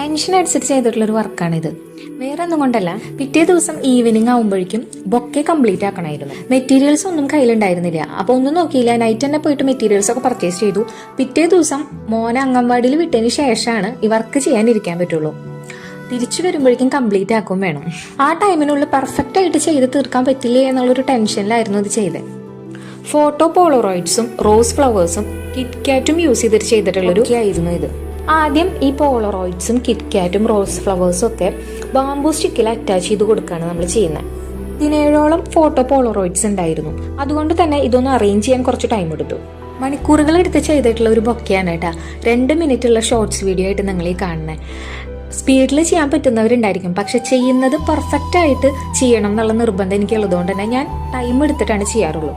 Tension അടിച്ചിട്ട് ചെയ്തിട്ടുള്ളൊരു വർക്കാണിത്. വേറെ ഒന്നും കൊണ്ടല്ല, പിറ്റേ ദിവസം ഈവനിങ് ആകുമ്പോഴേക്കും ബൊക്കെ കംപ്ലീറ്റ് ആക്കണമായിരുന്നു. മെറ്റീരിയൽസ് ഒന്നും കയ്യിലുണ്ടായിരുന്നില്ല. അപ്പോൾ ഒന്നും നോക്കിയില്ല, നൈറ്റ് തന്നെ പോയിട്ട് മെറ്റീരിയൽസ് ഒക്കെ പർച്ചേസ് ചെയ്തു. പിറ്റേ ദിവസം മോനെ അംഗൻവാടിയിൽ വിട്ടതിന് ശേഷമാണ് ഈ വർക്ക് ചെയ്യാനിരിക്കാൻ പറ്റുള്ളൂ. തിരിച്ചു വരുമ്പോഴേക്കും കംപ്ലീറ്റ് ആക്കും വേണം. ആ ടൈമിനുള്ളിൽ പെർഫെക്റ്റ് ആയിട്ട് ചെയ്ത് തീർക്കാൻ പറ്റില്ലേ എന്നുള്ളൊരു ടെൻഷനിലായിരുന്നു ഇത് ചെയ്തത്. ഫോട്ടോ പോളറോയിഡ്സും റോസ് ഫ്ലവേഴ്സും കിറ്റ്കാറ്റും യൂസ് ചെയ്തിട്ടുള്ളൊരു ആയിരുന്നു ഇത്. ആദ്യം ഈ പോളറോയിഡ്സും കിറ്റ്കാറ്റും റോസ് ഫ്ലവേഴ്സും ഒക്കെ ബാംബൂ സ്റ്റിക്കിൽ അറ്റാച്ച് ചെയ്ത് കൊടുക്കുകയാണ് നമ്മൾ ചെയ്യുന്നത്. 17ഓളം ഫോട്ടോ പോളറോയിഡ്സ് ഉണ്ടായിരുന്നു. അതുകൊണ്ട് തന്നെ ഇതൊന്ന് അറേഞ്ച് ചെയ്യാൻ കുറച്ച് ടൈം എടുത്തു. മണിക്കൂറുകൾ എടുത്ത് ചെയ്തിട്ടുള്ള ഒരു ബൊക്കെയാണ് കേട്ടാ. 2 മിനിറ്റുള്ള ഷോർട്സ് വീഡിയോ ആയിട്ട് നിങ്ങൾ ഈ കാണുന്നത്. സ്പീഡിൽ ചെയ്യാൻ പറ്റുന്നവരുണ്ടായിരിക്കും, പക്ഷെ ചെയ്യുന്നത് പെർഫെക്റ്റ് ആയിട്ട് ചെയ്യണം എന്നുള്ള നിർബന്ധം എനിക്കുള്ളതുകൊണ്ട് തന്നെ ഞാൻ ടൈം എടുത്തിട്ടാണ് ചെയ്യാറുള്ളൂ.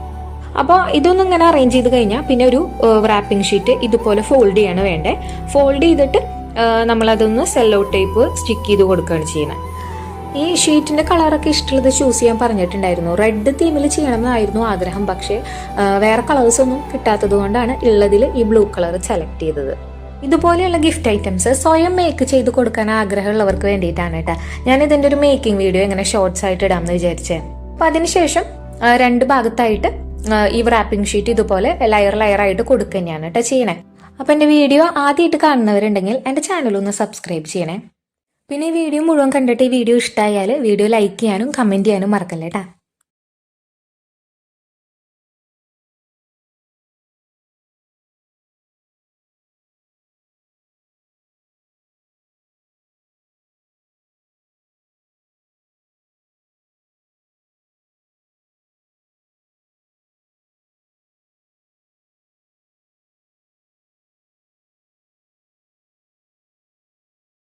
അപ്പോൾ ഇതൊന്നും ഇങ്ങനെ അറേഞ്ച് ചെയ്ത് കഴിഞ്ഞാൽ പിന്നെ ഒരു റാപ്പിംഗ് ഷീറ്റ് ഇതുപോലെ ഫോൾഡ് ചെയ്യാണ് വേണ്ടേ. ഫോൾഡ് ചെയ്തിട്ട് നമ്മളതൊന്ന് സെല്ലോ ടേപ്പ് സ്റ്റിക്ക് ചെയ്ത് കൊടുക്കുകയാണ് ചെയ്യുന്നത്. ഈ ഷീറ്റിന്റെ കളറൊക്കെ ഇഷ്ടമുള്ളത് ചൂസ് ചെയ്യാൻ പറഞ്ഞിട്ടുണ്ടായിരുന്നു. റെഡ് തീമിൽ ചെയ്യണമെന്നായിരുന്നു ആഗ്രഹം, പക്ഷേ വേറെ കളേഴ്സ് ഒന്നും കിട്ടാത്തത് കൊണ്ടാണ് ഉള്ളതിൽ ഈ ബ്ലൂ കളർ സെലക്ട് ചെയ്തത്. ഇതുപോലെയുള്ള ഗിഫ്റ്റ് ഐറ്റംസ് സ്വയം മേക്ക് ചെയ്ത് കൊടുക്കാൻ ആഗ്രഹമുള്ളവർക്ക് വേണ്ടിയിട്ടാണ് കേട്ടോ ഞാൻ ഇതിന്റെ ഒരു മേക്കിംഗ് വീഡിയോ എങ്ങനെ ഷോർട്സ് ആയിട്ട് ഇടാമെന്ന് വിചാരിച്ചേ. അപ്പൊ അതിനുശേഷം 2 ഭാഗത്തായിട്ട് ഈ റാപ്പിംഗ് ഷീറ്റ് ഇതുപോലെ ലെയർ ആയിട്ട് കൊടുക്കുക തന്നെയാണ് കേട്ടോ ചെയ്യണേ. അപ്പൊ എന്റെ വീഡിയോ ആദ്യമായിട്ട് കാണുന്നവരുണ്ടെങ്കിൽ എന്റെ ചാനൽ ഒന്ന് സബ്സ്ക്രൈബ് ചെയ്യണേ. പിന്നെ ഈ വീഡിയോ മുഴുവൻ കണ്ടിട്ട് ഈ വീഡിയോ ഇഷ്ടമായാൽ വീഡിയോ ലൈക്ക് ചെയ്യാനും കമന്റ് ചെയ്യാനും മറക്കല്ലേ കേട്ടാ.